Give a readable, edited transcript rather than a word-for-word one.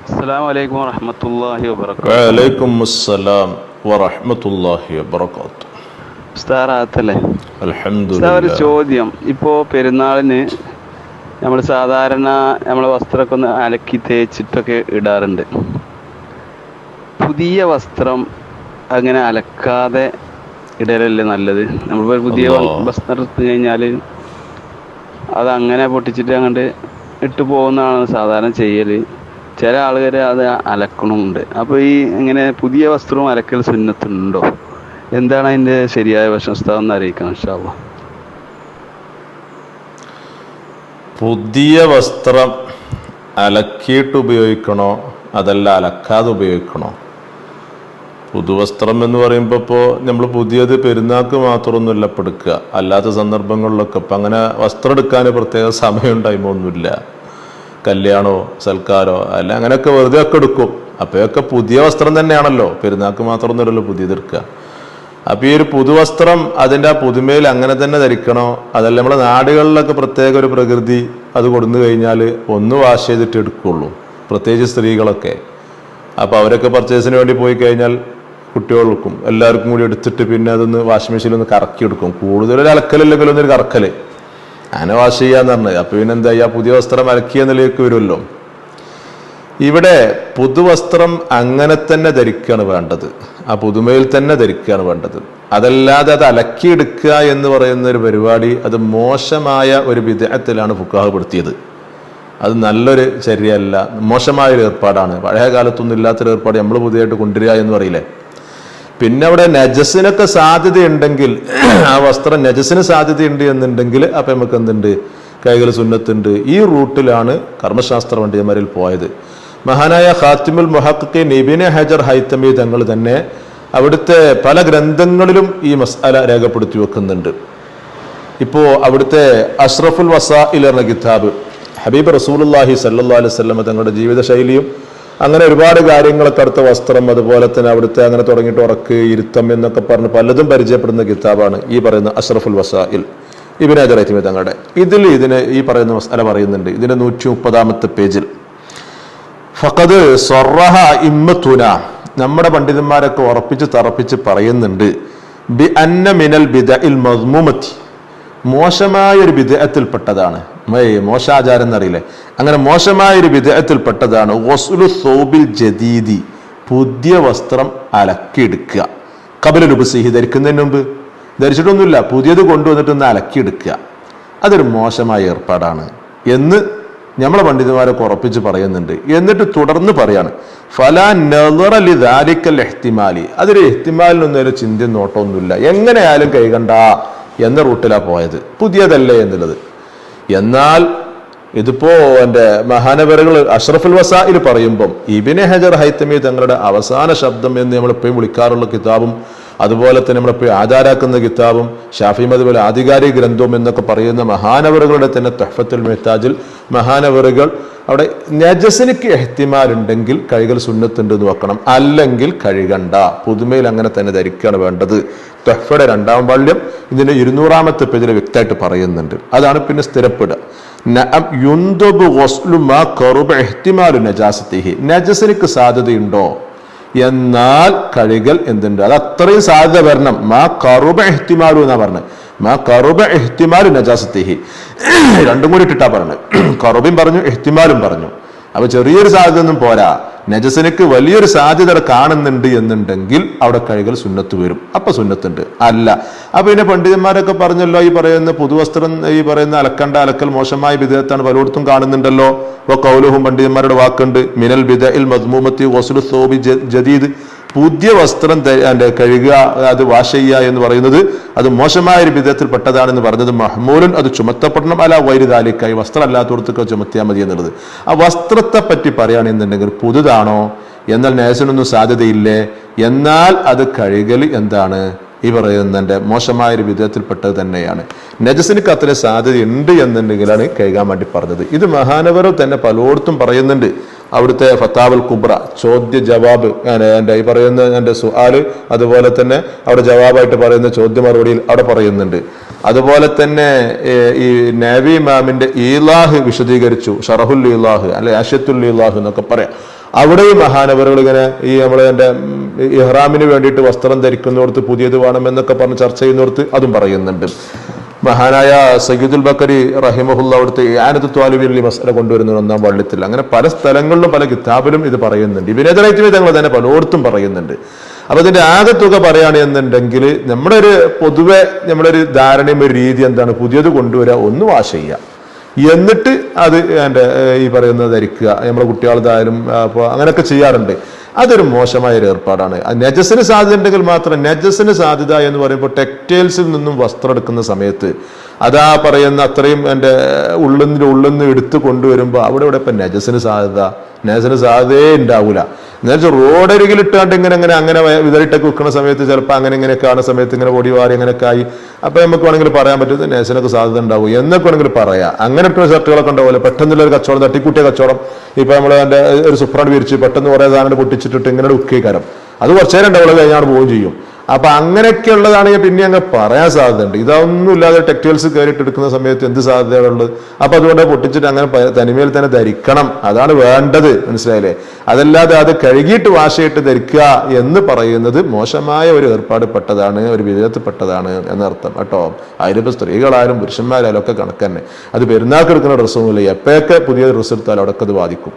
അസ്സലാമു അലൈക്കും വറഹ്മത്തുള്ളാഹി വബറകാതുഹു. വഅലൈക്കും അസ്സലാം വറഹ്മത്തുള്ളാഹി വബറകാതുഹു. ഉസ്താദല്ലേ? ഒരു അൽഹംദുലില്ലാഹ്. ചോദ്യം. ഇപ്പോൾ പെരുന്നാളിന് നമ്മൾ സാധാരണ നമ്മളെ വസ്ത്രമൊക്കെ ഒന്ന് അലക്കി തേച്ചിട്ടൊക്കെ ഇടാറുണ്ട്. പുതിയ വസ്ത്രം അങ്ങനെ അലക്കാതെ ഇടലല്ലേ നല്ലത്? നമ്മളിപ്പോൾ പുതിയ വസ്ത്രം എടുത്തു കഴിഞ്ഞാൽ അതങ്ങനെ പൊട്ടിച്ചിട്ട് അങ്ങോട്ട് ഇട്ട് പോകുന്നതാണ് സാധാരണ ചെയ്യൽ. ചില ആളുകൾ അത് അലക്കണമുണ്ട്. അപ്പോൾ ഈ ഇങ്ങനെ പുതിയ വസ്ത്രവും അലക്കൽ സുന്നത്തുണ്ടോ? എന്താണ് അതിൻ്റെ ശരിയായ വശം ഉസ്താദ് ഒന്ന് അറിയിക്കണം ഇൻഷാ അല്ലാഹ്. പുതിയ വസ്ത്രം അലക്കിയിട്ട് ഉപയോഗിക്കണോ അതല്ല അലക്കാതെ ഉപയോഗിക്കണോ? പുതുവസ്ത്രം എന്ന് പറയുമ്പോൾ ഇപ്പോൾ നമ്മൾ പുതിയത് പെരുന്നാൾക്ക് മാത്രമൊന്നുമില്ല ഇപ്പം എടുക്കുക. അല്ലാത്ത സന്ദർഭങ്ങളിലൊക്കെ ഇപ്പം അങ്ങനെ വസ്ത്രം എടുക്കാൻ പ്രത്യേക സമയവും ടൈമൊന്നുമില്ല. കല്യാണമോ സൽക്കാരോ അല്ല അങ്ങനെയൊക്കെ വെറുതെ ഒക്കെ എടുക്കും. അപ്പോഴൊക്കെ പുതിയ വസ്ത്രം തന്നെയാണല്ലോ, പെരുന്നാൾക്ക് മാത്രമൊന്നുമല്ലല്ലോ പുതിയത് എടുക്കുക. അപ്പോൾ ഈ ഒരു പുതുവസ്ത്രം അതിൻ്റെ ആ പുതുമയിൽ അങ്ങനെ തന്നെ ധരിക്കണോ അതല്ല നമ്മുടെ നാടുകളിലൊക്കെ പ്രത്യേക ഒരു പ്രകൃതി അത് കൊടുന്നു കഴിഞ്ഞാൽ ഒന്ന് വാഷ് ചെയ്തിട്ട് എടുക്കുള്ളൂ, പ്രത്യേകിച്ച് സ്ത്രീകളൊക്കെ. അപ്പോൾ അവരൊക്കെ പർച്ചേസിന് വേണ്ടി പോയി കഴിഞ്ഞാൽ കുട്ടികൾക്കും എല്ലാവർക്കും കൂടി എടുത്തിട്ട് പിന്നെ അതൊന്ന് വാഷിംഗ് മെഷീനിൽ ഒന്ന് കറക്കി എടുക്കും. കൂടുതലൊരു അലക്കലില്ലെങ്കിലും ഒന്നൊരു കറക്കല് അങ്ങനെ വാഷ് ചെയ്യാന്ന് പറഞ്ഞത്. അപ്പോൾ പിന്നെ എന്താ ചെയ്യുക, പുതിയ വസ്ത്രം അലക്കിയ നിലയിലേക്ക് വരുമല്ലോ. ഇവിടെ പുതുവസ്ത്രം അങ്ങനെ തന്നെ ധരിക്കുകയാണ് വേണ്ടത്, ആ പുതുമയിൽ തന്നെ ധരിക്കുകയാണ് വേണ്ടത്. അതല്ലാതെ അത് അലക്കിയെടുക്കുക എന്ന് പറയുന്ന ഒരു പരിപാടി അത് മോശമായ ഒരു ബിദ്അത്തിലാണ് ഫുഖഹാ പെടുത്തിയത്. അത് നല്ലൊരു ചര്യയല്ല, മോശമായൊരു ഏർപ്പാടാണ്. പഴയ കാലത്തൊന്നും ഇല്ലാത്തൊരു ഏർപ്പാട് നമ്മൾ പുതിയതായിട്ട് കൊണ്ടുവരിക എന്ന് പറയില്ലേ. പിന്നെ അവിടെ നജസിനൊക്കെ സാധ്യതയുണ്ടെങ്കിൽ ആ വസ്ത്രം നജസിന് സാധ്യതയുണ്ട് എന്നുണ്ടെങ്കിൽ അപ്പം നമുക്ക് എന്തുണ്ട്, കൈകൾ സുന്നത്തുണ്ട്. ഈ റൂട്ടിലാണ് കർമ്മശാസ്ത്ര പണ്ഡിതന്മാരിൽ പോയത്. മഹാനായ ഖാത്തിമുൽ മുഹഖ്ഖീൻ ഇബ്നു ഹജർ ഹൈതമി തങ്ങൾ തന്നെ അവിടുത്തെ പല ഗ്രന്ഥങ്ങളിലും ഈ മസ്അല രേഖപ്പെടുത്തി വെക്കുന്നുണ്ട്. ഇപ്പോൾ അവിടുത്തെ അഷ്റഫുൽ വസാഇൽ എന്ന കിതാബ് ഹബീബ് റസൂലുള്ളാഹി സ്വല്ലല്ലാഹു അലൈഹി വസല്ലം തങ്ങളുടെ ജീവിതശൈലിയും അങ്ങനെ ഒരുപാട് കാര്യങ്ങളൊക്കെ അടുത്ത വസ്ത്രം, അതുപോലെ തന്നെ അവിടുത്തെ അങ്ങനെ തുടങ്ങിയിട്ട് ഉറക്ക്, ഇരുത്തം എന്നൊക്കെ പറഞ്ഞ് പലതും പരിചയപ്പെടുന്ന കിതാബാണ് ഈ പറയുന്ന അഷ്റഫുൽ വസാഇൽ ഇബ്നു ഹജർ ഹൈതമി തങ്ങളുടെ. ഇതിന് ഈ പറയുന്ന മസ്അല പറയുന്നുണ്ട്. ഇതിന്റെ 130-ാമത്തെ പേജിൽ ഫഖദ് സറഹ ഇമ്മത്തുന, നമ്മുടെ പണ്ഡിതന്മാരൊക്കെ ഉറപ്പിച്ച് തറപ്പിച്ച് പറയുന്നുണ്ട്, ബി അന്ന മിനൽ ബിദഇൽ മദ്മൂമത്തി, മോശമായൊരു ബിദ്അത്തിൽപ്പെട്ടതാണ്. മോശാചാരം എന്നറിയില്ലേ, അങ്ങനെ മോശമായൊരു ബിദ്അത്തിൽപ്പെട്ടതാണ് ഗസ്ലു സൗബിൽ ജദീദി, പുതിയ വസ്ത്രം അലക്കിയെടുക്കുക. ഖബല ലുബ്സിഹി, ധരിക്കുന്നതിന് മുമ്പ്, ധരിച്ചിട്ടൊന്നുമില്ല പുതിയത് കൊണ്ടുവന്നിട്ടൊന്ന് അലക്കിയെടുക്കുക, അതൊരു മോശമായ ഏർപ്പാടാണ് എന്ന് നമ്മളെ പണ്ഡിതന്മാരൊക്കെ ഉറപ്പിച്ച് പറയുന്നുണ്ട്. എന്നിട്ട് തുടർന്ന് പറയാണ്, ഫലാ നളറ ലിദാലിക്കൽ ഇഹ്തിമാലി, അതൊരു ഇഹ്തിമാലിനൊന്നും ഒരു ചിന്തയും നോട്ടമൊന്നുമില്ല, എങ്ങനെയായാലും കൈകണ്ട എന്ന റൂട്ടിലാണ് പോയത്, പുതിയതല്ലേ എന്നുള്ളത്. എന്നാൽ ഇതിപ്പോ എൻ്റെ മഹാനവറുകൾ അഷ്റഫുൽ വസാഇൽ പറയുമ്പം ഇബ്നു ഹജർ ഹൈതമി തങ്ങളുടെ അവസാന ശബ്ദം എന്ന് നമ്മളിപ്പോഴും വിളിക്കാറുള്ള കിതാബും അതുപോലെ തന്നെ നമ്മളിപ്പോൾ ആധാരാക്കുന്ന കിതാബും ഷാഫി മദ്ഹബിലെ ആധികാരിക ഗ്രന്ഥവും എന്നൊക്കെ പറയുന്ന മഹാനവറുകളുടെ തന്നെ തുഹ്ഫത്തുൽ മുഹ്താജിൽ മഹാനവറുകൾ അവിടെ നജസിനിക്ക് ഇഹ്തിമാലുണ്ടെങ്കിൽ കഴുകൽ സുന്നത്തുണ്ട് എന്ന് വെക്കണം, അല്ലെങ്കിൽ കഴുകണ്ട, പുതുമയിൽ അങ്ങനെ തന്നെ ധരിക്കുകയാണ് വേണ്ടത്. തുഹ്ഫയുടെ 2-ാം വാള്യം ഇതിന്റെ 200-ാമത്തെ പേജിൽ വ്യക്തമായിട്ട് പറയുന്നുണ്ട്. അതാണ് പിന്നെ സ്ഥിരപ്പെടുക. നജസിനിക്ക് സാധ്യതയുണ്ടോ എന്നാൽ കഴുകൽ എന്തുണ്ട്, അത് അത്രയും സാധ്യത വരണം. മാ കറുബ ഇഹ്തിമാലു എന്നാ പറഞ്ഞത്, മാ കറുബ ഇഹ്തിമാലു നജാസത്തിഹി, രണ്ടും കൂടി ഇട്ടിട്ടാ പറഞ്ഞത്. കറുബയും പറഞ്ഞു ഇഹ്തിമാലും പറഞ്ഞു. അപ്പൊ ചെറിയൊരു സാധ്യത ഒന്നും പോരാ, നജസിനക്ക് വലിയൊരു സാധ്യത കാണുന്നുണ്ട് എന്നുണ്ടെങ്കിൽ അവിടെ കഴുകൽ സുന്നത്ത് വരും, അപ്പൊ സുന്നത്തുണ്ട്. അല്ല അപ്പൊ പിന്നെ പണ്ഡിതന്മാരൊക്കെ പറഞ്ഞല്ലോ, ഈ പറയുന്ന പുതുവസ്ത്രം ഈ പറയുന്ന അലക്കൽ മോശമായ ബിദ്അത്താണ് പലയിടത്തും കാണുന്നുണ്ടല്ലോ. ഖൗലുഹും, പണ്ഡിതന്മാരുടെ വാക്കുണ്ട്, മിനൽ ബിദഇൽ മദ്മൂമത്തി ഗസ്ലു സൗബി ജദീദ്, പുതിയ വസ്ത്രം കഴുകുക, അത് വാഷ് ചെയ്യുക എന്ന് പറയുന്നത് അത് മോശമായ ഒരു ബിദ്അത്തിൽ പെട്ടതാണെന്ന് പറഞ്ഞത് മഹ്മൂലൻ, അത് ചുമത്തപ്പെടണം, അല്ല വൈരി ദാലിക്കായി, വസ്ത്രം അല്ലാത്തടത്തൊക്കെ ചുമത്തിയാൽ മതി എന്നുള്ളത്. ആ വസ്ത്രത്തെ പറ്റി പറയുകയാണെന്നുണ്ടെങ്കിൽ പുതുതാണോ എന്നാൽ നജസിനൊന്നും സാധ്യതയില്ലേ, എന്നാൽ അത് കഴുകൽ എന്താണ് ഈ പറയുന്നതിന്റെ മോശമായൊരു വിധത്തിൽപ്പെട്ടത് തന്നെയാണ്. നജസിനിക്ക് അത്ര സാധ്യത ഉണ്ട് എന്നുണ്ടെങ്കിലാണ് കഴുകാൻ വേണ്ടി പറഞ്ഞത്. ഇത് മഹാനവർ തന്നെ പലയിടത്തും പറയുന്നുണ്ട്. അവിടുത്തെ ഫത്താവുൽ കുബ്ര, ചോദ്യ ജവാബ്, എൻ്റെ ഈ പറയുന്ന എൻ്റെ സുആല്, അതുപോലെ തന്നെ അവിടെ ജവാബായിട്ട് പറയുന്ന ചോദ്യ മറുപടിയിൽ അവിടെ പറയുന്നുണ്ട്. അതുപോലെ തന്നെ ഈ നബി ഇമാമിന്റെ ഈലാഹ് വിശദീകരിച്ചു, ഷറഹുൽ ഈലാഹ് അല്ലെ ആഷ്യത്തുൽ ഈലാഹ് എന്നൊക്കെ പറയാം. അവിടെയും മഹാനവറുകൾ ഇങ്ങനെ ഈ എൻ്റെ ഇഹ്റാമിന് വേണ്ടിയിട്ട് വസ്ത്രം ധരിക്കുന്നിടത്ത് പുതിയത് വേണം എന്നൊക്കെ പറഞ്ഞ് ചർച്ച ചെയ്യുന്നിടത്ത് അതും പറയുന്നുണ്ട്. മഹാനായ സയ്യിദുൽ ബക്കരി റഹിമഹുല്ല അവിടുത്തെ ആനത്ത് ത്വാലിബിൽ മസ്അല കൊണ്ടുവരുന്ന 1-ാം വള്ളത്തിൽ അങ്ങനെ പല സ്ഥലങ്ങളിലും പല കിതാബിലും ഇത് പറയുന്നുണ്ട്. ഇബ്നു തങ്ങൾ തന്നെ പലയിടത്തും പറയുന്നുണ്ട്. അപ്പൊ ഇതിന്റെ ആകെ തുക പറയുകയാണ് എന്നുണ്ടെങ്കിൽ നമ്മുടെ ഒരു പൊതുവെ നമ്മുടെ ഒരു ധാരണയും ഒരു രീതി എന്താണ്, പുതിയത് കൊണ്ടുവരിക, ഒന്ന് വാഷ് ചെയ്യുക, എന്നിട്ട് അത് ഈ പറയുന്നത് ധരിക്കുക. നമ്മളെ കുട്ടികളതായാലും അപ്പോൾ അങ്ങനെയൊക്കെ ചെയ്യാറുണ്ട്. അതൊരു മോശമായ ഒരു ഏർപ്പാടാണ്. നജസിന് സാധ്യത ഉണ്ടെങ്കിൽ മാത്രം. നജസിന് സാധ്യത എന്ന് പറയുമ്പോൾ ടെക്സ്റ്റൈൽസിൽ നിന്നും വസ്ത്രം എടുക്കുന്ന സമയത്ത് അതാ പറയുന്ന അത്രയും ഉള്ളിന്ന് എടുത്ത് കൊണ്ടുവരുമ്പോൾ അവിടെ ഇപ്പം നജസിന് സാധ്യതയേ ഉണ്ടാവൂല. എന്നുവെച്ചാൽ റോഡരികിൽ ഇട്ടാണ്ട് അങ്ങനെ വിതറിട്ടൊക്കെ വെക്കുന്ന സമയത്ത് ചിലപ്പോൾ ഇങ്ങനെയൊക്കെ കാണുന്ന സമയത്ത് ഇങ്ങനെ പൊടി വാരി അങ്ങനെയൊക്കെ ആയി അപ്പൊ നമുക്ക് വേണമെങ്കിൽ പറയാൻ പറ്റും നജസിനൊക്കെ സാധ്യത ഉണ്ടാവും എന്നൊക്കെ വേണമെങ്കിൽ പറയാം. അങ്ങനെ ഇട്ടുള്ള ഷർട്ടുകളൊക്കെ ഉണ്ടാവില്ല. പെട്ടെന്നുള്ള ഒരു കച്ചവടം, തട്ടിക്കൂട്ടിയ കച്ചവടം. ഇപ്പൊ നമ്മൾ ഒരു സുപ്രാണ്ട് വിരിച്ച് പെട്ടെന്ന് കുറേ സാധനം പൊട്ടിച്ചിട്ടിട്ട് ഇങ്ങനെ ഉക്കേക്കാരം, അത് കുറച്ചു നേരം ഉണ്ടാവുള്ളൂ, കഴിഞ്ഞാൽ പോവുകയും ചെയ്യും. അപ്പൊ അങ്ങനെയൊക്കെ ഉള്ളതാണെങ്കിൽ പിന്നെ അങ്ങ് പറയാൻ സാധ്യതയുണ്ട്. ഇതൊന്നും ഇല്ലാതെ ടെക്സ്റ്റൈൽസ് കയറിയിട്ട് എടുക്കുന്ന സമയത്ത് എന്ത് സാധ്യതകളുള്ളത്? അപ്പൊ അതുകൊണ്ട് പൊട്ടിച്ചിട്ട് അങ്ങനെ തനിമയിൽ തന്നെ ധരിക്കണം, അതാണ് വേണ്ടത്. മനസ്സിലായില്ലേ? അതല്ലാതെ അത് കഴുകിയിട്ട് വാഷ് ചെയ്തിട്ട് ധരിക്കുക എന്ന് പറയുന്നത് മോശമായ ഒരു ഏർപ്പാട് പെട്ടതാണ്, ഒരു വിധേയത്തിൽപ്പെട്ടതാണ് എന്നർത്ഥം കേട്ടോ. അതിലിപ്പോൾ സ്ത്രീകളായാലും പുരുഷന്മാരായാലും ഒക്കെ കണക്ക് തന്നെ. അത് പെരുന്നാൾക്ക് എടുക്കുന്ന ഡ്രസ്സൊന്നുമില്ല, എപ്പോഴൊക്കെ പുതിയ ഡ്രസ്സ് എടുത്താലും അവിടെയൊക്കെ അത് ബാധിക്കും.